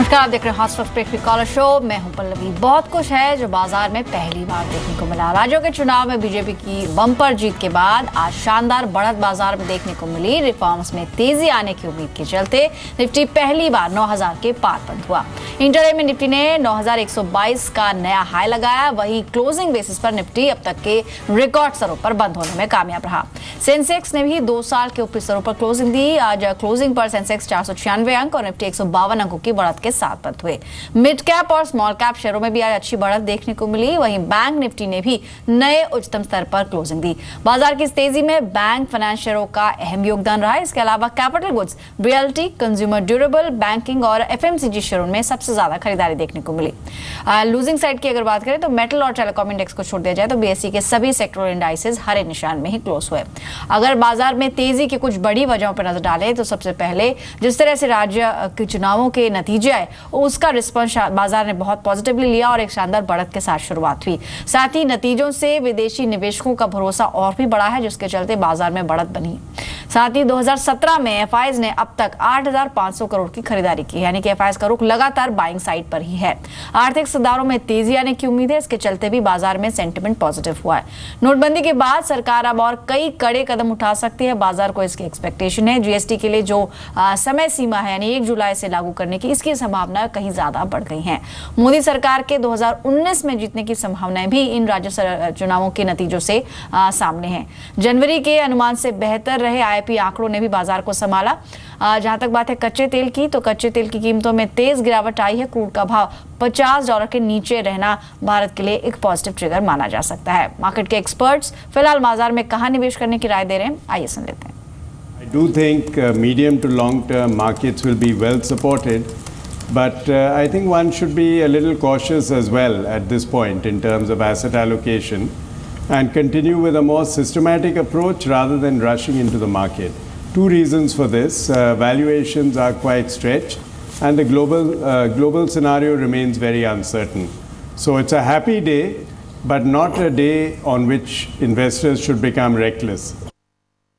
नमस्कार, आप देख रहे हैं hot stock break caller show. मैं हूं पल्लवी। बहुत कुछ है जो बाजार में पहली बार देखने को मिला। राज्यों के चुनाव में बीजेपी की बम्पर जीत के बाद आज शानदार बढ़त बाजार में देखने को मिली। रिफॉर्म्स में तेजी आने की उम्मीद के चलते निफ्टी पहली बार 9000 के पार बंद हुआ। इंटरडे में निफ्टी ने 9122 का नया हाई लगाया। वहीं क्लोजिंग बेसिस पर निफ्टी अब तक के रिकॉर्ड स्तरों पर बंद होने में कामयाब रहा। सेंसेक्स ने भी 2 साल के ऊपरी स्तरों पर क्लोजिंग दी। आज क्लोजिंग पर सेंसेक्स 496 अंक और निफ्टी 152 अंकों की बढ़त के साथ बंद हुए। मिड कैप और स्मॉल कैप शेयरों में भी आज अच्छी बढ़त देखने को मिली। वहीं बैंक निफ्टी ने भी नए उच्चतम स्तर पर क्लोजिंग दी। बाजार की इस तेजी में बैंक फाइनेंस शेयरों का अहम योगदान रहा। इसके अलावा capital goods, realty, consumer durable, banking और एफएमसीजी शेयरों में सबसे ज्यादा खरीदारी देखने को मिली। लूजिंग साइड की अगर बात करें तो मेटल और टेलीकॉम इंडेक्स को छोड़ दिया जाए तो बीएसई के सभी सेक्टोरल इंडाइसेस हरे निशान में ही क्लोज हुए। अगर बाजार में तेजी की कुछ बड़ी वजहों पर नजर डालें तो सबसे पहले जिस तरह से राज्य के चुनावों के नतीजे आए उसका रिस्पॉन्स बाजार ने बहुत पॉजिटिवली लिया और एक शानदार बढ़त के साथ शुरुआत हुई। साथ ही नतीजों से विदेशी निवेशकों का भरोसा और भी बढ़ा है, जिसके चलते बाजार में बढ़त बनी। साथ ही 2017 में एफआईज ने अब तक 8500 करोड़ की खरीदारी की, यानी कि एफआईज का रुख लगातार बाइंग साइड पर ही है। आर्थिक सुधारों में तेजी आने की उम्मीद है, इसके चलते भी बाजार में सेंटिमेंट पॉजिटिव हुआ है। नोटबंदी के बाद सरकार अब और कई कड़े कदम उठा सकती है, बाजार को इसकी एक्सपेक्टेशन है। जीएसटी के लिए जो समय सीमा है यानी 1 जुलाई से लागू करने की, इसकी संभावना कहीं ज्यादा बढ़ गई हैं। मोदी सरकार के 2019 में जीतने की संभावनाएं भी इन राज्य चुनावों के नतीजों से सामने हैं। जनवरी के अनुमान से बेहतर रहे आईआईपी आंकड़ों ने भी बाजार को संभाला। जहां तक बात है कच्चे तेल की, तो कच्चे तेल की कीमतों में तेज गिरावट आई है। क्रूड का भाव $50 के नीचे रहना भारत के लिए एक पॉजिटिव ट्रिगर माना जा सकता है। मार्केट के एक्सपर्ट्स फिलहाल बाजार में कहां निवेश करने की राय दे रहे हैं, आइए सुन लेते हैं। I do think medium to long term markets will be well supported, but I think one should be a little cautious as well at this point in terms of asset allocation and continue with a more systematic approach rather than rushing into the market. 2 reasons for this. Valuations are quite stretched and the global scenario remains very uncertain. So it's a happy day, but not a day on which investors should become reckless.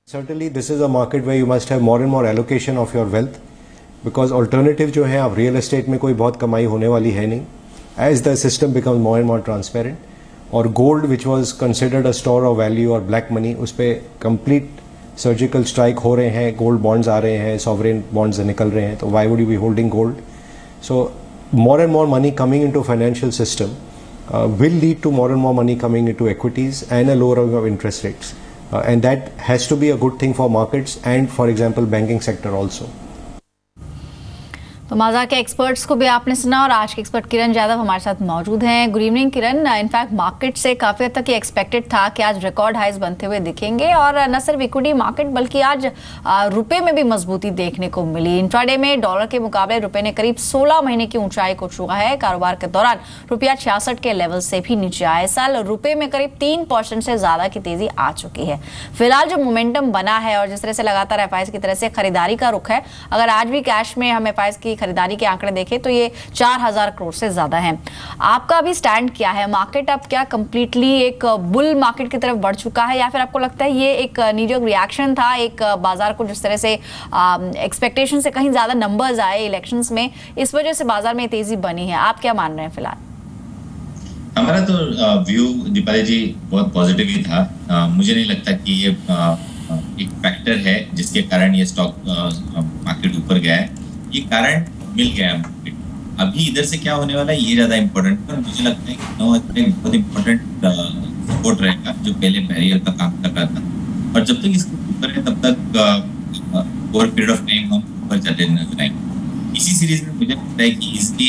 Certainly this is a market where you must have more and more allocation of your wealth, because alternative जो है, अब real estate में कोई बहुत कमाई होने वाली है नहीं as the system becomes more and more transparent. और gold which was considered a store of value और ब्लैक मनी, उस पर कंप्लीट सर्जिकल स्ट्राइक हो रहे हैं। गोल्ड बॉन्ड्स आ रहे हैं, सॉवरेन बॉन्ड्स निकल रहे हैं, तो why would you be holding gold? So more and more money coming into financial system will lead to more and more money coming into equities and a lowering of interest rates. And that has to be a good thing for markets and, for example, banking sector also. तो बाजार के experts को भी आपने सुना और आज के एक्सपर्ट किरण यादव हमारे साथ मौजूद हैं। गुड इवनिंग किरण। इनफैक्ट मार्केट से काफ़ी हद तक ये एक्सपेक्टेड था कि आज रिकॉर्ड हाइज बनते हुए दिखेंगे और न सिर्फ इक्विटी मार्केट बल्कि आज रुपए में भी मजबूती देखने को मिली। इंट्राडे में डॉलर के मुकाबले रुपए ने करीब 16 महीने की ऊंचाई को छुआ है। कारोबार के दौरान रुपया 66 के लेवल से भी नीचे आया। इस साल रुपए में करीब 3% से ज्यादा की तेजी आ चुकी है। फिलहाल जो मोमेंटम बना है और जिस तरह से लगातार एफआईज की तरह से खरीदारी का रुख है, अगर आज भी कैश में हम एफआईज की खरीदारी के आंकड़े देखें तो ये 4000 करोड़ से ज्यादा है। आपका अभी स्टैंड क्या है? मार्केट अब क्या कंप्लीटली एक बुल मार्केट की तरफ बढ़ चुका है या फिर आपको लगता है ये एक नीजोक रिएक्शन था, एक बाजार को जिस तरह से एक्सपेक्टेशन से कहीं ज्यादा नंबर्स आए इलेक्शंस में, इस वजह से बाजार में तेजी बनी है? आप क्या मान रहे हैं फिलहाल? हमारा तो व्यू दीपाली जी बहुत पॉजिटिव ही था। मुझे नहीं लगता कि ये एक फैक्टर है जिसके कारण ये स्टॉक मार्केट ऊपर गया है। ये कारण मिल गया मार्केट। अभी इधर से क्या होने वाला है ये ज्यादा इम्पोर्टेंट है। मुझे लगता है कि 9 एक बहुत इम्पोर्टेंट सपोर्ट रहेगा जो पहले बैरियर का काम कर रहा था, और जब तक इसको ऊपर है तब तक ओवर पीरियड ऑफ टाइम हम ऊपर चलते नजर आएंगे। इसी सीरीज में मुझे लगता है कि इसकी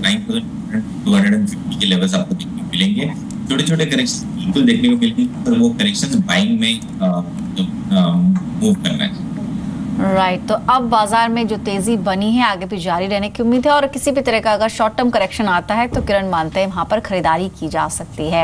9250 के लेवल्स आपको देखने को मिलेंगे। छोटे छोटे करेक्शन बिल्कुल देखने को मिलेंगे, पर वो करेक्शन बाइंग में मूव करना है। राइट तो अब बाजार में जो तेजी बनी है आगे भी जारी रहने की उम्मीद है और किसी भी तरह का अगर शॉर्ट टर्म करेक्शन आता है तो किरण मानते हैं वहां पर खरीदारी की जा सकती है।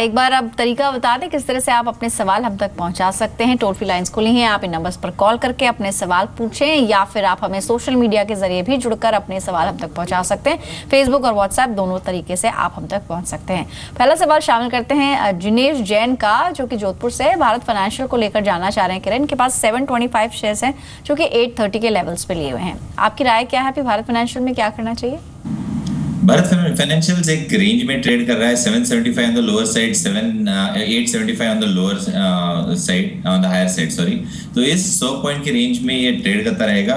एक बार अब तरीका बता दें किस तरह से आप अपने सवाल हम तक पहुंचा सकते हैं। टोल फ्री लाइंस खुली हैं, आप इन नंबर्स पर कॉल करके अपने सवाल पूछें या फिर आप हमें सोशल मीडिया के जरिए भी जुड़कर अपने सवाल हम तक पहुंचा सकते हैं। फेसबुक और व्हाट्सएप दोनों तरीके से आप हम तक पहुंच सकते हैं। पहला सवाल शामिल करते हैं जिनेश जैन का, जो कि जोधपुर से भारत फाइनेंशियल को लेकर जानना चाह रहे हैं। किरण, इनके पास 725 शेयर्स हैं जो कि 830 के लेवल्स पे लिए हुए हैं। आपकी राय क्या है? अभी भारत फाइनेंशियल में क्या करना चाहिए? भारत फाइनेंशियल्स एक रेंज में ट्रेड कर रहा है, 775 on the lower side, 875 on the lower side, on the higher side sorry. तो इस 100 पॉइंट के रेंज में ये ट्रेड करता रहेगा।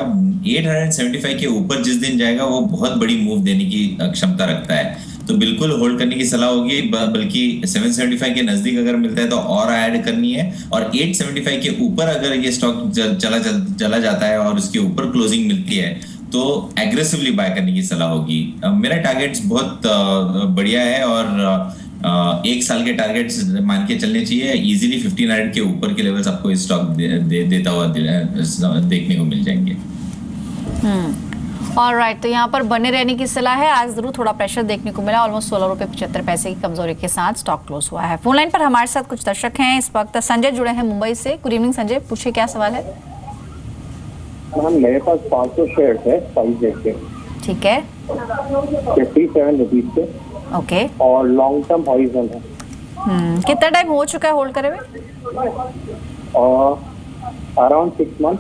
875 के ऊपर जिस दिन जाएगा वो बहुत बड़ी मूव देने की क्षमता रखता है, तो बिल्कुल होल्ड करने की सलाह होगी। बल्कि 775 के नजदीक अगर मिलता है तो और ऐड करनी है, और 875 के ऊपर अगर ये स्टॉक चला जाता है और उसके ऊपर क्लोजिंग मिलती है तो एग्रेसिवली बाय करने की सलाह होगी। मेरा टारगेट्स बहुत बढ़िया है और एक साल के टारगेट्स मान के चलने चाहिए। इजीली 1500 के ऊपर के लेवल्स आपको इस स्टॉक देता हुआ देखने को मिल जाएंगे। ऑलराइट, तो यहाँ पर बने रहने की सलाह है। आज जरूर थोड़ा प्रेशर देखने को मिला, ऑलमोस्ट 16 रुपये 75 पैसे की कमजोरी के साथ स्टॉक क्लोज हुआ है। फोन लाइन पर हमारे साथ कुछ दर्शक हैं इस वक्त। संजय जुड़े हैं मुंबई से। गुड इवनिंग संजय, पूछिए क्या सवाल है? मैम मेरे पास 500 शेयर्स है SpiceJet के। ठीक है, 57 रुपीज के। ओके। और लॉन्ग टर्म हॉरिजन है। कितना टाइम हो चुका है होल्ड करे हुए? और अराउंड 6 मंथ,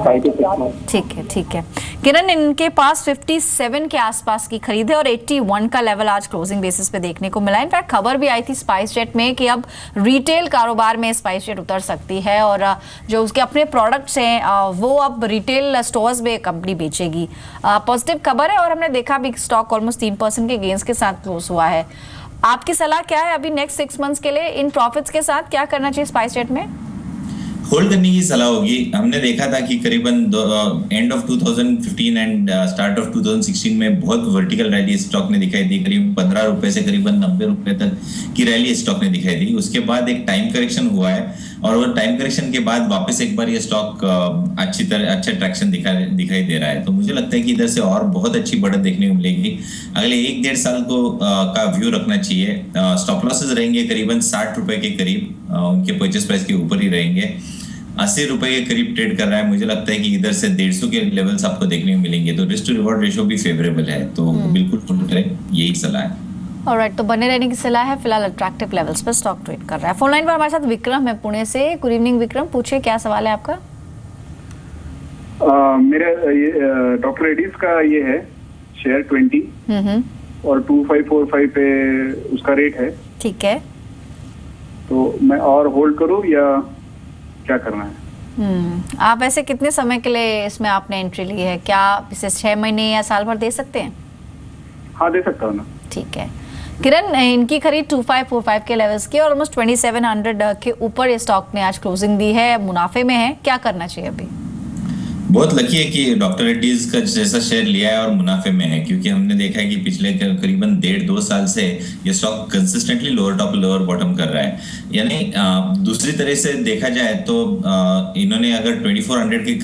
5 to 6 मंथ। ठीक है किरण, इनके पास 57 के आसपास की खरीद है और 81 का लेवल आज क्लोजिंग बेसिस पे देखने को मिला। इनफैक्ट खबर भी आई थी स्पाइसजेट में कि अब रिटेल कारोबार में स्पाइसजेट उतर सकती है और जो उसके अपने प्रोडक्ट्स हैं वो अब रिटेल स्टोर्स में कंपनी बेचेगी। पॉजिटिव खबर है और हमने देखा भी स्टॉक ऑलमोस्ट 3% के गेंस के साथ क्लोज हुआ है। आपकी सलाह क्या है अभी नेक्स्ट 6 मंथ्स के लिए इन प्रॉफिट्स के साथ क्या करना चाहिए स्पाइसजेट में? होल्ड करने की सलाह होगी। हमने देखा था कि करीबन end of 2015 and start of 2016 में बहुत वर्टिकल रैली स्टॉक ने दिखाई दी। करीब 15 रुपए से करीबन 90 रुपए तक की रैली स्टॉक ने दिखाई दी। उसके बाद एक टाइम करेक्शन हुआ है और वो टाइम करेक्शन के बाद वापस एक बार ये स्टॉक अच्छा ट्रैक्शन दिखाई दे रहा है। तो मुझे लगता है कि इधर से और बहुत अच्छी बढ़त देखने को मिलेगी। अगले 1-1.5 साल का व्यू रखना चाहिए। स्टॉप लॉसेस रहेंगे करीबन 60 रुपए के करीब, उनके परचेस प्राइस के ऊपर ही रहेंगे। 80 रुपए के करीब ट्रेड कर रहा है। मुझे लगता है कि इधर से 150 के लेवल्स आपको देखने को मिलेंगे। तो रिस्क टू रिवॉर्ड रेशियो भी फेवरेबल है, तो बिल्कुल होल्ड करें, यही सलाह है। ऑलराइट, तो बने रहने की सलाह है। फिलहाल अट्रैक्टिव लेवल्स पर स्टॉक ट्रेड कर रहा है। फोन लाइन पर हमारे साथ विक्रम है पुणे से। गुड इवनिंग विक्रम, पूछिए क्या सवाल है आपका? मेरा ये डॉक्टर रेड्डीज का ये है शेयर 20 और 2545 पे उसका रेट है। ठीक है, तो मैं और होल्ड करूं या क्या करना है? आप ऐसे कितने समय के लिए इसमें आपने एंट्री ली है? क्या इसे 6 महीने या साल भर दे सकते हैं? हाँ, दे सकता हूँ ना। ठीक है किरण, इनकी खरीद 2545 के लेवल्स की और ऑलमोस्ट 2700 के ऊपर ये स्टॉक ने आज क्लोजिंग दी है, मुनाफे में है। क्या करना चाहिए अभी? बहुत लकी है कि डॉक्टर रेड्डीज का जैसा शेयर लिया है और मुनाफे में है, क्योंकि हमने देखा है कि पिछले करीबन 1.5-2 साल से ये stock consistently lower top lower bottom कर रहा है। यानी दूसरी तरह से देखा जाए तो इन्होंने अगर 2400 की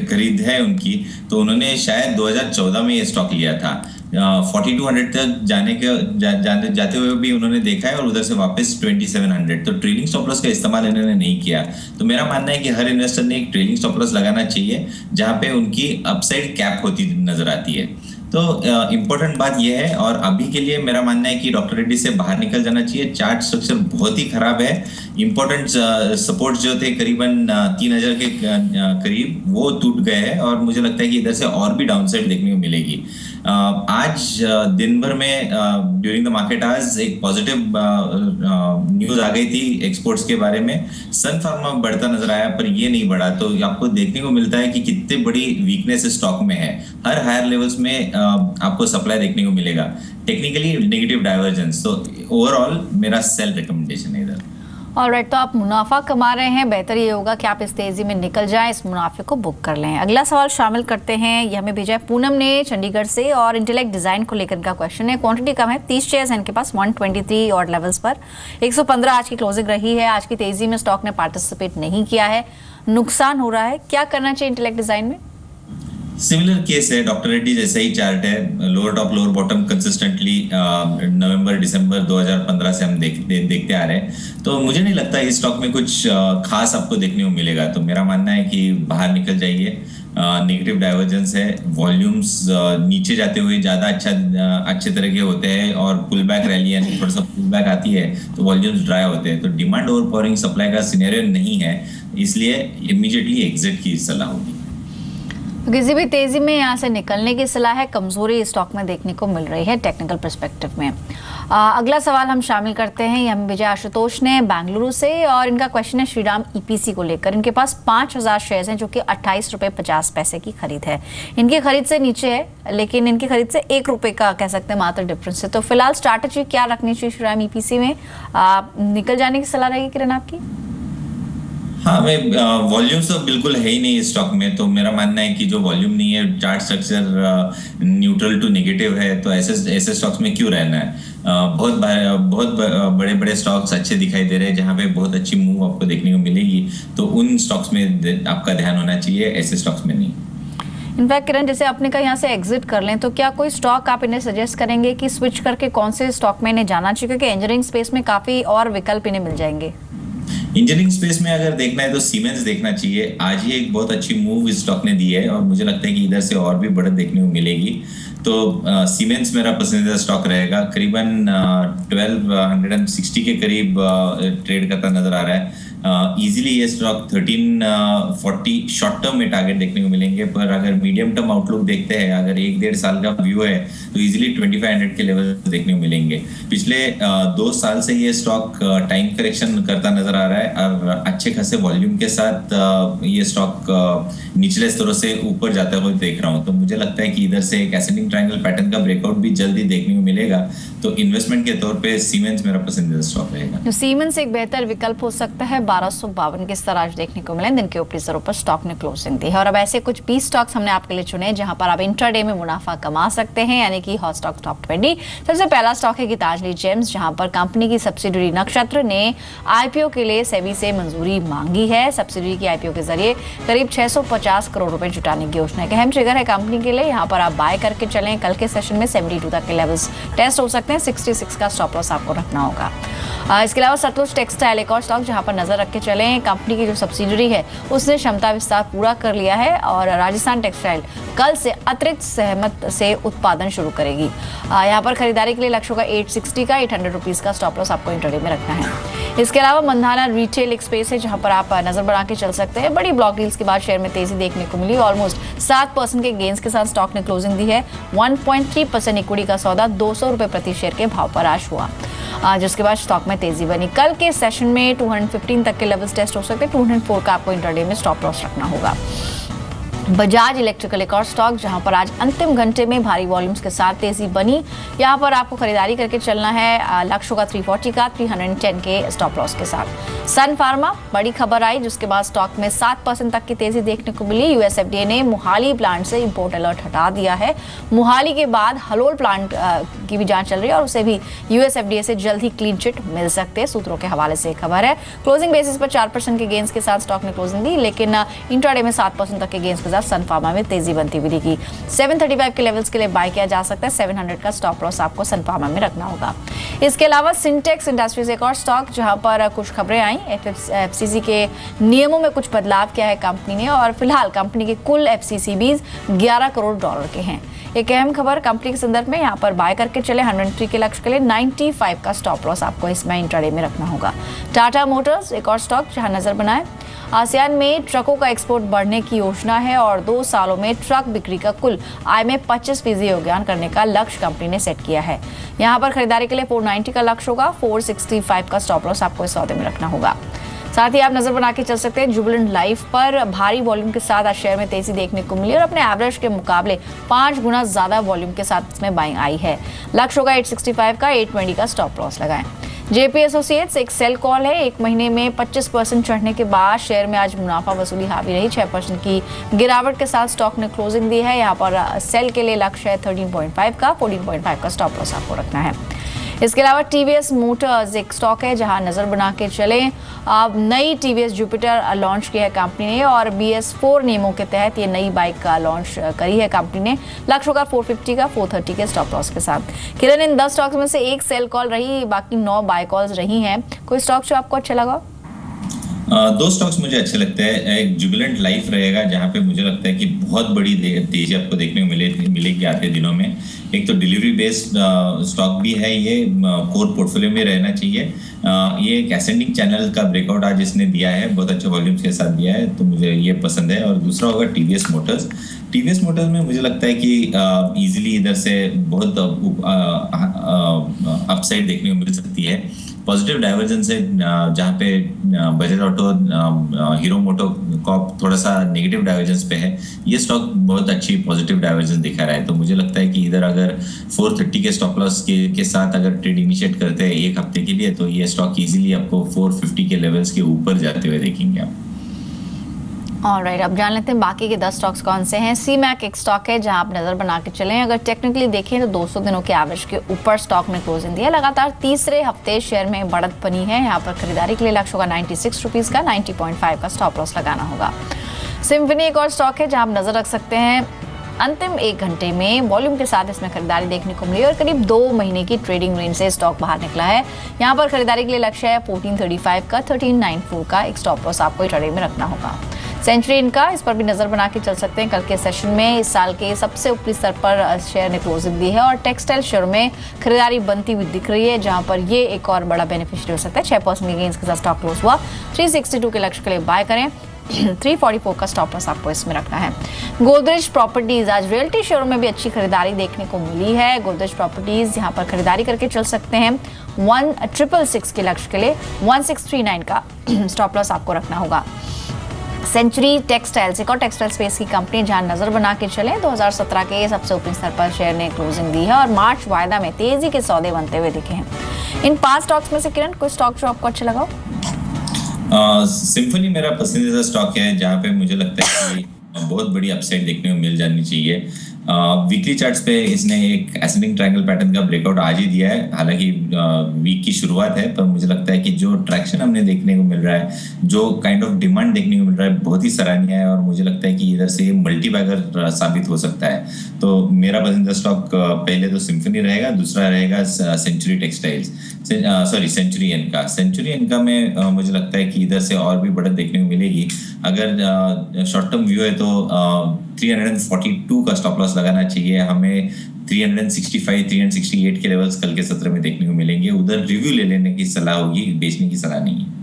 खरीद है उनकी, तो उन्होंने शायद 2014 में ये स्टॉक लिया था। 4200 तक जाते हुए भी उन्होंने देखा है और उधर से वापस 2700। तो ट्रेलिंग स्टॉप लॉस का इस्तेमाल इन्होंने नहीं किया। तो मेरा मानना है कि हर इन्वेस्टर ने एक ट्रेलिंग स्टॉप लॉस लगाना चाहिए जहां पे उनकी अपसाइड कैप होती नजर आती है। तो इम्पोर्टेंट बात यह है, और अभी के लिए मेरा मानना है कि डॉक्टर रेड्डी से बाहर निकल जाना चाहिए। चार्ट स्ट्रक्चर बहुत ही खराब है। इम्पोर्टेंट सपोर्ट जो थे करीबन 3000 के करीब, वो टूट गए हैं और मुझे लगता है कि इधर से और भी डाउनसाइड देखने को मिलेगी। आज दिन भर में ड्यूरिंग द मार्केट आज एक पॉजिटिव न्यूज आ गई थी एक्सपोर्ट्स के बारे में। सन फार्मा बढ़ता नजर आया पर ये नहीं बढ़ा, तो आपको देखने को मिलता है कि कितनी बड़ी वीकनेस स्टॉक में है। हर हायर लेवल्स में आपको सप्लाई देखने को मिलेगा। टेक्निकली नेगेटिव डाइवर्जेंस, तो ओवरऑल मेरा सेल रिकमेंडेशन है इधर। ऑलराइट, तो आप मुनाफा कमा रहे हैं, बेहतर ये होगा कि आप इस तेजी में निकल जाएं, इस मुनाफे को बुक कर लें। अगला सवाल शामिल करते हैं। ये हमें भेजा है पूनम ने चंडीगढ़ से और इंटेलेक्ट डिजाइन को लेकर का क्वेश्चन है। क्वांटिटी कम है, 30 शेयर्स हैं इनके पास 123 और लेवल्स पर। 115 आज की क्लोजिंग रही है। आज की तेजी में स्टॉक ने पार्टिसिपेट नहीं किया है, नुकसान हो रहा है। क्या करना चाहिए इंटेलेक्ट डिजाइन में? सिमिलर केस है, डॉक्टर रेड्डी जैसा ही चार्ट है, lower top lower bottom consistently नवंबर दिसंबर 2015 से हम देखते आ रहे हैं। तो मुझे नहीं लगता इस स्टॉक में कुछ खास आपको देखने को मिलेगा। तो मेरा मानना है कि बाहर निकल जाइए, नेगेटिव डाइवर्जेंस है, वॉल्यूम्स नीचे जाते हुए ज़्यादा अच्छे तरह के होते हैं, और पुल बैक रैली यानी थोड़ा सा पुल बैक आती है तो वॉल्यूम्स ड्राई होते हैं। तो डिमांड ओवर पावरिंग सप्लाई का सिनेरियो नहीं है, इसलिए इमीडिएटली एग्जिट की सलाह होगी। तो किसी भी तेजी में यहाँ से निकलने की सलाह है, कमजोरी स्टॉक में देखने को मिल रही है टेक्निकल पर्सपेक्टिव में। अगला सवाल हम शामिल करते हैं, ये हम विजय आशुतोष ने बेंगलुरु से, और इनका क्वेश्चन है श्रीराम ईपीसी को लेकर। इनके पास 5000 शेयर्स हैं जो कि 28 रुपये 50 पैसे की खरीद है। इनकी खरीद से नीचे है, लेकिन इनकी खरीद से 1 रुपये का कह सकते हैं मात्र डिफरेंस है। तो फिलहाल स्ट्रैटेजी क्या रखनी चाहिए श्रीराम ईपीसी में? निकल जाने की सलाह रहेगी किरण आपकी? हाँ, मैं वॉल्यूम्स तो बिल्कुल है ही नहीं इस स्टॉक में, तो मेरा मानना है कि जो वॉल्यूम नहीं है, chart structure neutral to negative है, तो ऐसे स्टॉक्स में क्यों रहना है। बहुत बड़े बड़े स्टॉक्स अच्छे दिखाई दे रहे हैं जहाँ पे बहुत अच्छी मूव आपको देखने को मिलेगी, तो उन स्टॉक्स में आपका ध्यान होना चाहिए, ऐसे स्टॉक्स में नहीं। इनफैक्ट किरण, जैसे अपने का यहाँ से एग्जिट कर लें तो क्या कोई स्टॉक आप इन्हें सजेस्ट करेंगे कि स्विच करके कौन से स्टॉक में इन्हें जाना चाहिए, क्योंकि इंजीनियरिंग स्पेस में काफ़ी और विकल्प इन्हें मिल जाएंगे? इंजीनियरिंग स्पेस में अगर देखना है तो सीमेंस देखना चाहिए। आज ही एक बहुत अच्छी मूव इस स्टॉक ने दी है, और मुझे लगता है कि इधर से और भी बढ़त देखने को मिलेगी। तो सीमेंस मेरा पसंदीदा स्टॉक रहेगा। करीबन 1260 के करीब ट्रेड करता नजर आ रहा है। इजीली ये स्टॉक 1340 शॉर्ट टर्म में टारगेट देखने को मिलेंगे, पर अगर मीडियम टर्म आउटलुक देखते हैं, अगर 1-1.5 साल का व्यू है, तो इजीली 2500 के लेवल देखने को मिलेंगे। पिछले 2 साल से ये स्टॉक टाइम करेक्शन करता नजर आ रहा है, और अच्छे खासे वॉल्यूम के साथ ये स्टॉक निचले स्तरों से ऊपर जाते हुए देख रहा हूँ। तो मुझे लगता है कि इधर से एक एसेंडिंग ट्रायंगल पैटर्न का ब्रेकआउट भी जल्दी देखने को मिलेगा। तो इन्वेस्टमेंट के तौर पे सीमेंस मेरा पसंदीदा स्टॉक रहेगा। तो सीमेंस एक बेहतर विकल्प हो सकता है। 1252 के स्तर आज देखने को मिले, दिन के ऊपरी स्तरों पर स्टॉक ने क्लोजिंग दी है। और अब ऐसे कुछ 20 स्टॉक्स हमने आपके लिए चुने जहां पर आप इंट्राडे में मुनाफा कमा सकते हैं, यानी कि हॉट स्टॉक टॉप 20। सबसे पहला स्टॉक है गीतांजलि जेम्स, जहां पर कंपनी की सब्सिडरी नक्षत्र ने आईपीओ के लिए सेबी से मंजूरी मांगी है। सब्सिडरी की आईपीओ के जरिए करीब 650 करोड़ रुपए जुटाने की योजना एक अहम ट्रिगर है कंपनी के लिए। यहाँ पर आप बाय करके चलें। कल के सेशन में 72 तक के लेवल्स टेस्ट हो सकते हैं। 66 का स्टॉप लॉस आपको रखना होगा। इसके अलावा सतलुज टेक्सटाइल एक और स्टॉक जहां पर नजर रख के चलें। कंपनी की जो सब्सिडरी है उसने क्षमता विस्तार पूरा कर लिया है, और राजस्थान टेक्सटाइल कल से अतिरिक्त सहमत से उत्पादन शुरू करेगी। यहाँ पर खरीदारी के लिए लक्ष्य होगा 860 का। 800 रुपीज़ का स्टॉप लॉस आपको इंट्राडे में रखना है। इसके अलावा मंधाना रिटेल एक स्पेस है जहां पर आप नजर बढ़ा के चल सकते हैं। बड़ी ब्लॉक डील्स के बाद शेयर में तेजी देखने को मिली। ऑलमोस्ट 7% के गेंस के साथ स्टॉक ने क्लोजिंग दी है। 1.3% इक्विटी का सौदा 200 रुपये प्रति शेयर के भाव पर आज हुआ, जिसके बाद स्टॉक में तेजी बनी। कल के सेशन में 215 तक के लेवल्स टेस्ट हो सकते हैं। 204 का आपको इंट्राडे में स्टॉप लॉस रखना होगा। बजाज इलेक्ट्रिकल एक और स्टॉक जहां पर आज अंतिम घंटे में भारी वॉल्यूम्स के साथ तेजी बनी। यहां पर आपको खरीदारी करके चलना है। लक्ष्य होगा 340 का, 310 के स्टॉप लॉस के साथ। सन फार्मा बड़ी खबर आई, जिसके बाद स्टॉक में 7% तक की तेजी देखने को मिली। यूएस एफडीए ने मोहाली प्लांट से इंपोर्ट अलर्ट हटा दिया है। मोहाली के बाद हलोल प्लांट की भी जांच चल रही है, और उसे भी यूएस एफडीए से जल्द ही क्लीन चिट मिल सकते हैं। सूत्रों के हवाले से खबर है। क्लोजिंग बेसिस पर 4% के गेंस के साथ स्टॉक ने क्लोजिंग दी, लेकिन इंट्राडे में 7% तक के गेंस के साथ सन फार्मा में तेजी बनती हुई दिखी। 735 के लेवल्स के लिए बाय किया जा सकता है। 700 का स्टॉप लॉस आपको सन फार्मा में रखना होगा। इसके अलावा सिंटेक्स इंडस्ट्रीज एक और स्टॉक जहां पर कुछ खबरें आई। एफसीसी के नियमों में कुछ बदलाव किया है कंपनी ने, और फिलहाल कंपनी के कुल एफसीसीबीज $11 करोड़ के हैं। एक अहम खबर कंपनी के संदर्भ में, यहाँ पर बाय करके चले 103 के लक्ष्य के लिए। 95 का स्टॉप लॉस आपको इसमें इंट्राडे में रखना होगा। टाटा मोटर्स एक और स्टॉक जहां नजर बनाए। आसियान में ट्रकों का एक्सपोर्ट बढ़ने की योजना है, और 2 सालों में ट्रक बिक्री का कुल आय में 25% योगदान करने का लक्ष्य कंपनी ने सेट किया है। यहाँ पर खरीदारी के लिए 490 का लक्ष्य होगा। 465 का स्टॉप लॉस आपको इस सौदे में रखना होगा। साथ ही आप नजर बना के चल सकते हैं जुबिलेंट लाइफ पर। भारी वॉल्यूम के साथ आज शेयर में तेजी देखने को मिली, और अपने एवरेज के मुकाबले 5 गुना ज्यादा वॉल्यूम के साथ इसमें बाइंग आई है। लक्ष्य होगा 865 का। 820 का स्टॉप लॉस लगाएं। जेपी एसोसिएट्स एक सेल कॉल है। एक महीने में 25% चढ़ने के बाद शेयर में आज मुनाफा वसूली हावी रही। 6% की गिरावट के साथ स्टॉक ने क्लोजिंग दी है। यहाँ पर सेल के लिए लक्ष्य है 13.5 का। 14.5 का स्टॉप लॉस आपको रखना है। इसके अलावा टीवीएस मोटर्स एक स्टॉक है जहां नजर बना के चलें। अब नई टीवीएस जुपिटर लॉन्च की है कंपनी ने और BS4 नियमों के तहत ये नई बाइक का लॉन्च करी है कंपनी ने। लक्ष्य होगा 450 का 430 के स्टॉप लॉस के साथ। किरण, इन 10 स्टॉक्स में से एक सेल कॉल रही, बाकी 9 बाय कॉल्स रही हैं। कोई स्टॉक जो आपको अच्छा लगा? दो स्टॉक्स मुझे अच्छे लगते हैं। एक जुबिलेंट लाइफ रहेगा जहां पे मुझे लगता है कि बहुत बड़ी तेजी आपको देखने को मिलेगी आते दिनों में। एक तो डिलीवरी बेस्ड स्टॉक भी है, ये कोर पोर्टफोलियो में रहना चाहिए। ये एक असेंडिंग चैनल का ब्रेकआउट आज इसने दिया है, बहुत अच्छे वॉल्यूम्स के साथ दिया है, तो मुझे ये पसंद है। और दूसरा होगा टीवीएस मोटर्स। टीवीएस मोटर्स में मुझे लगता है कि इजीली इधर से बहुत अपसाइड देखने को मिल सकती है। पॉजिटिव डाइवर्जेंस है जहाँ पे बजाज ऑटो, हीरो मोटो कॉर्प थोड़ा सा नेगेटिव डाइवर्जेंस पे है। ये स्टॉक बहुत अच्छी पॉजिटिव डाइवर्जेंस दिखा रहा है, तो मुझे लगता है कि इधर अगर 430 के स्टॉप लॉस के साथ अगर ट्रेड इनिशिएट करते हैं एक हफ्ते के लिए, तो ये स्टॉक इजीली आपको 450 के लेवल्स के ऊपर जाते हुए देखेंगे आप। ऑलराइट, अब जान लेते हैं बाकी के 10 स्टॉक्स कौन से हैं। CMAC एक स्टॉक है जहां आप नजर बना के चलें। अगर टेक्निकली देखें तो 200 दिनों के एवरेज के ऊपर स्टॉक ने क्लोजिंग दिया। लगातार तीसरे हफ्ते शेयर में बढ़त बनी है। यहाँ पर खरीदारी के लिए लक्ष्य होगा 96 रुपीज का, 90.5 का स्टॉप लॉस लगाना होगा। सिम्फनी एक और स्टॉक है जहां आप नजर रख सकते हैं। अंतिम 1 घंटे में वॉल्यूम के साथ इसमें खरीदारी देखने को मिली और करीब 2 महीने की ट्रेडिंग रेंज से स्टॉक बाहर निकला है। यहाँ पर खरीदारी के लिए लक्ष्य है 1435 का, 1394 का एक स्टॉप लॉस आपको ट्रेडिंग में रखना होगा। सेंचुरी इनका, इस पर भी नजर बना के चल सकते हैं। कल के सेशन में इस साल के सबसे ऊपरी स्तर पर शेयर ने क्लोजिंग दी है और टेक्सटाइल शेयर में खरीदारी बनती हुई दिख रही है, जहां पर ये एक और बड़ा बेनिफिशियरी हो सकता है। 6% के गेंस के साथ स्टॉक क्लोज हुआ। 362 के लक्ष्य के लिए बाय करें। 344 का स्टॉप लॉस आपको इसमें रखना है। गोदरेज प्रॉपर्टीज, आज रियल्टी शेयरों में भी अच्छी खरीदारी देखने को मिली है। गोदरेज प्रॉपर्टीज यहाँ पर खरीदारी करके चल सकते हैं। 1666 के लक्ष्य के लिए 1639 का स्टॉप लॉस आपको रखना होगा। सेंचुरी टेक्सटाइल्स एक और टेक्सटाइल स्पेस की कंपनी जहां नजर बना के चले। 2017 के सबसे ऊपरी स्तर पर शेयर ने क्लोजिंग दी है और मार्च वायदा में तेजी के सौदे बनते हुए दिखे हैं। इन 5 स्टॉक्स में से किरण, कोई स्टॉक जो आपको अच्छा लगा? सिम्फनी मेरा पसंदीदा स्टॉक है जहाँ पे मुझे लगता है कि बहुत बड़ी अपसाइड देखने को मिल जानी चाहिए। वीकली चार्ट्स पे इसने एक एसेंडिंग ट्रायंगल पैटर्न का ब्रेकआउट आज ही दिया है। हालांकि वीक की शुरुआत है, पर मुझे लगता है कि जो ट्रैक्शन हमने देखने को मिल रहा है, जो काइंड ऑफ डिमांड देखने को मिल रहा है, बहुत ही सराहनीय है और मुझे लगता है कि इधर से ये मल्टी बैगर साबित हो सकता है। तो मेरा पसंदीदा स्टॉक पहले तो सिम्फनी रहेगा, दूसरा रहेगा सेंचुरी टेक्सटाइल्स, सेंचुरी इनका। सेंचुरी इनका में मुझे लगता है कि इधर से और भी बढ़त देखने को मिलेगी। अगर शॉर्ट टर्म व्यू है तो 342 का स्टॉप लॉस लगाना चाहिए हमें। 365, 368 के लेवल्स कल के सत्र में देखने को मिलेंगे। उधर रिव्यू ले लेने की सलाह होगी, बेचने की सलाह नहीं है।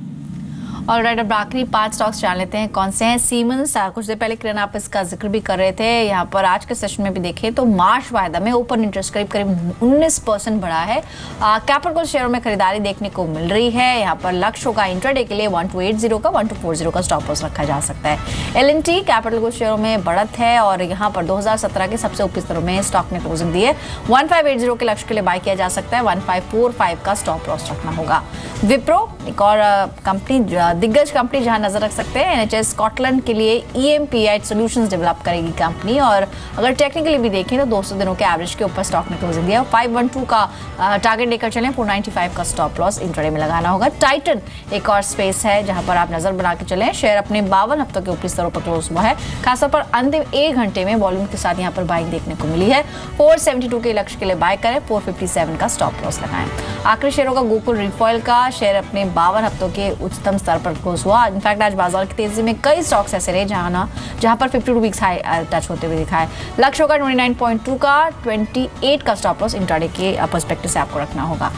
ऑलराइट, अब आखिरी 5 स्टॉक्स जान लेते हैं कौन से हैं। सीमेंस, कुछ देर पहले किरण आप इसका जिक्र भी कर रहे थे। यहाँ पर आज के सेशन में भी देखें तो मार्च वायदा में ओपन इंटरेस्ट करीब 19% बढ़ा है। कैपिटल शेयरों में खरीदारी देखने को मिल रही है। यहाँ पर लक्ष्य होगा इंट्राडे के लिए 1280 का, 1240 का स्टॉप लॉस रखा जा सकता है। L&T कैपिटल शेयरों में बढ़त है और यहाँ पर 2017 के सबसे ऊपरी स्तरों में स्टॉक ने क्लोजिंग दी है। 1580 के लक्ष्य के लिए बाय किया जा सकता है। 1545 का स्टॉप लॉस रखना होगा। विप्रो एक और कंपनी, दिग्गज कंपनी जहां नजर रख सकते हैं। NHS स्कॉटलैंड के लिए EMPI सॉल्यूशंस डेवलप करेगी कंपनी और अगर टेक्निकली भी देखें तो 200 दिनों के एवरेज के ऊपर स्टॉक ने क्लोजिंग दिया। 512 का टारगेट लेकर चलें। 495 का स्टॉप लॉस इंट्राडे में लगाना होगा। टाइटन एक और स्पेस है जहां पर आप नजर बना के चलें। शेयर अपने 52 हफ्तों के ऊपरी स्तरों पर क्लोज हुआ है। खासतौर पर अंतिम 1 घंटे में वॉल्यूम के साथ यहाँ पर बाइंग देखने को मिली है। 472 के लक्ष्य के लिए बाय करें। 457 का स्टॉप लॉस लगाएं। आखिरी शेयरों का गोकुल रिफॉइल का शेयर अपने 52 हफ्तों के उच्चतम स्तर पर क्लोज हुआ। इनफैक्ट आज बाजार की तेजी में कई स्टॉक्स ऐसे रहे जहां पर 52 वीक्स हाई टच होते हुए दिखा है। लक्ष्य होगा 29.2 का, 28 का स्टॉप लॉस इंट्राडे के पर्सपेक्टिव से आपको रखना होगा।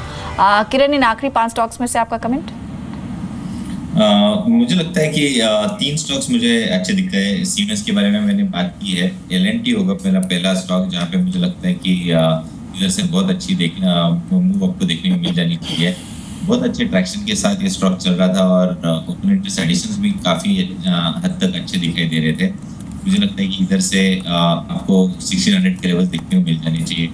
किरण, इन आखिरी 5 स्टॉक्स में से आपका कमेंट? मुझे लगता है कि 3 स्टॉक्स मुझे अच्छे दिखते हैं। सीमेंस के बारे में मैंने बात की है। L&T होगा मेरा पहला स्टॉक जहाँ पे मुझे लगता है कि इधर से बहुत अच्छी मूव आपको देखने को मिल जानी चाहिए। बहुत अच्छे ट्रैक्शन के साथ ये स्टॉक चल रहा था और ओपन इंटरेस्ट एडिशंस भी काफ़ी हद तक अच्छे दिखाई दे रहे थे। मुझे लगता है कि इधर से आपको 1600 के लेवल देखने को मिल जानी चाहिए।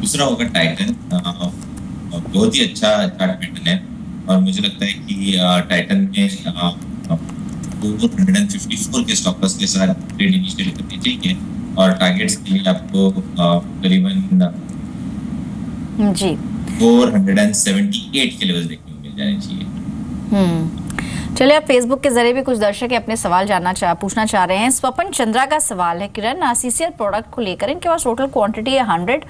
दूसरा होगा टाइटन, बहुत ही अच्छा चार्ट पैटर्न है और मुझे लगता है कि टाइटन में 454 के स्टॉप लॉस के साथ ट्रेड इनिशिएट करनी चाहिए और टारगेट्स के लिए आपको करीबन जी 478 के लेवल्स देखने को मिल जाने चाहिए। चलिए, अब फेसबुक के जरिए भी कुछ दर्शक अपने सवाल पूछना चाह रहे हैं। स्वपन चंद्रा का सवाल है, किरण CCL प्रोडक्ट को लेकर इनके पास टोटल क्वांटिटी है 100,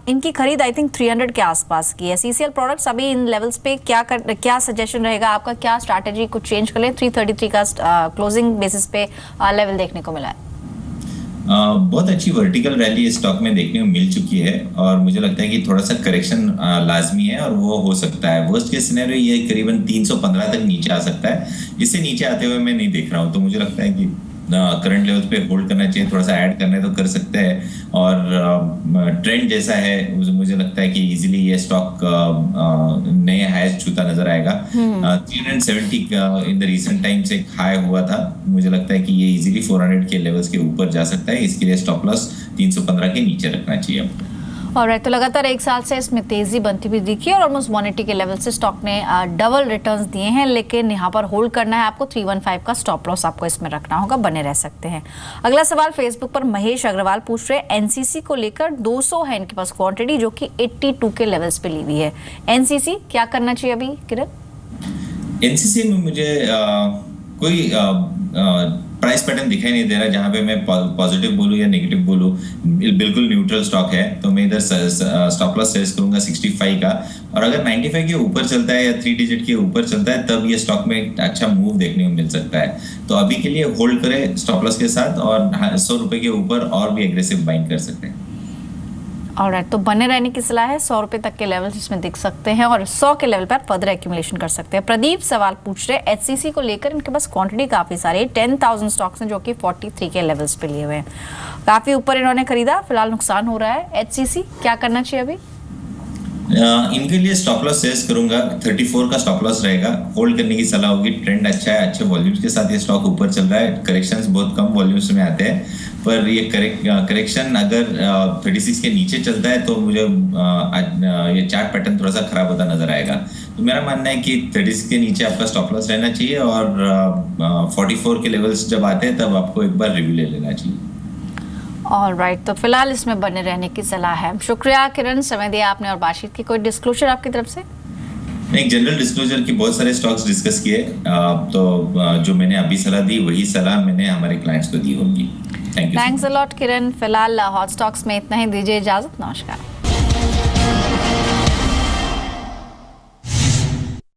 इनकी खरीद आई थिंक 300 के आसपास की है। CCL प्रोडक्ट्स अभी इन लेवल्स पे क्या सजेशन रहेगा आपका, क्या स्ट्रैटेजी कुछ चेंज कर ले? 333 का क्लोजिंग बेसिस पे लेवल देखने को मिला है। बहुत अच्छी वर्टिकल रैली स्टॉक में देखने को मिल चुकी है और मुझे लगता है कि थोड़ा सा करेक्शन लाजमी है और वो हो सकता है। वर्स्ट केस सिनेरियो ये करीबन 315 तक नीचे आ सकता है। इससे नीचे आते हुए मैं नहीं देख रहा हूँ, तो मुझे लगता है कि करंट लेवल्स पे होल्ड करना चाहिए। थोड़ा सा ऐड करना है तो कर सकते हैं और ट्रेंड जैसा है मुझे लगता है कि इजीली ये स्टॉक नए हाईएस्ट छूता नजर आएगा। 370 इन द रीसेंट टाइम्स एक हाई हुआ था, मुझे लगता है कि ये इजीली 400 के लेवल्स के ऊपर जा सकता है। इसके लिए स्टॉप लॉस 315 के नीचे रखना चाहिए आपको। ऑलराइट, तो लगातार एक साल से इसमें तेजी बनती हुई दिखी है और ऑलमोस्ट 180 के लेवल से स्टॉक ने डबल रिटर्न्स दिए हैं, लेकिन यहाँ पर होल्ड करना है आपको। 315 का स्टॉप लॉस आपको इसमें रखना होगा, बने रह सकते हैं। अगला सवाल फेसबुक पर महेश अग्रवाल पूछ रहे हैं, एनसीसी को लेकर 200 है इनके पास क्वांटिटी, जो कि 82 के लेवल्स पे ली हुई है। एनसीसी क्या करना चाहिए अभी, किरण? एनसीसी में मुझे कोई प्राइस पैटर्न दिखाई नहीं दे रहा जहां पे मैं पॉजिटिव बोलूं या नेगेटिव बोलूं। बिल्कुल न्यूट्रल स्टॉक है, तो मैं इधर स्टॉप लॉस सेट करूंगा 65 का। और अगर 95 के ऊपर चलता है या 3 डिजिट के ऊपर चलता है तब ये स्टॉक में एक अच्छा मूव देखने को मिल सकता है। तो अभी के लिए होल्ड करें स्टॉप लॉस के साथ और 100 रुपए के ऊपर और भी एग्रेसिव बाइंग कर सकते हैं। ऑलराइट, तो बने रहने की सलाह है। 100 रुपए तक के लेवल इसमें दिख सकते हैं और 100 के लेवल पर फर्दर एक्यूमुलेशन कर सकते हैं। प्रदीप सवाल पूछ रहे हैं, एचसीसी को लेकर इनके पास क्वांटिटी काफी सारी है, 10,000 स्टॉक्स हैं जो कि 43 के लेवल्स पे लिए हुए हैं। काफी ऊपर इन्होंने खरीदा, फिलहाल नुकसान हो रहा है। एचसीसी क्या करना चाहिए अभी? इनके लिए स्टॉप लॉस सेट करूंगा, 34 का स्टॉप लॉस रहेगा। होल्ड करने की सलाह होगी। ट्रेंड अच्छा है, अच्छे वॉल्यूम्स के साथ ये स्टॉक ऊपर चल रहा है। करेक्शंस बहुत कम वॉल्यूम्स में आते हैं, पर ये करेक्शन अगर 36 के नीचे चलता है तो मुझे ये चार्ट पैटर्न थोड़ा सा खराब होता नजर आएगा। तो मेरा मानना है कि 36 के नीचे आपका स्टॉप लॉस रहना चाहिए और 44 के लेवल्स जब आते हैं तब आपको एक बार रिव्यू ले लेना चाहिए। ऑलराइट, तो फिलहाल इसमें बने रहने की सलाह है। शुक्रिया किरण, समय दिया आपने और बातचीत की। कोई डिस्क्लोजर आपकी तरफ से? एक जनरल डिस्क्लोजर की बहुत सारे स्टॉक्स डिस्कस किए, तो जो मैंने अभी सलाह दी वही सलाह मैंने हमारे क्लाइंट्स को दी होगी। थैंक्स अ लॉट किरण। फिलहाल हॉट स्टॉक्स में इतना ही, दीजिए इजाजत, नमस्कार।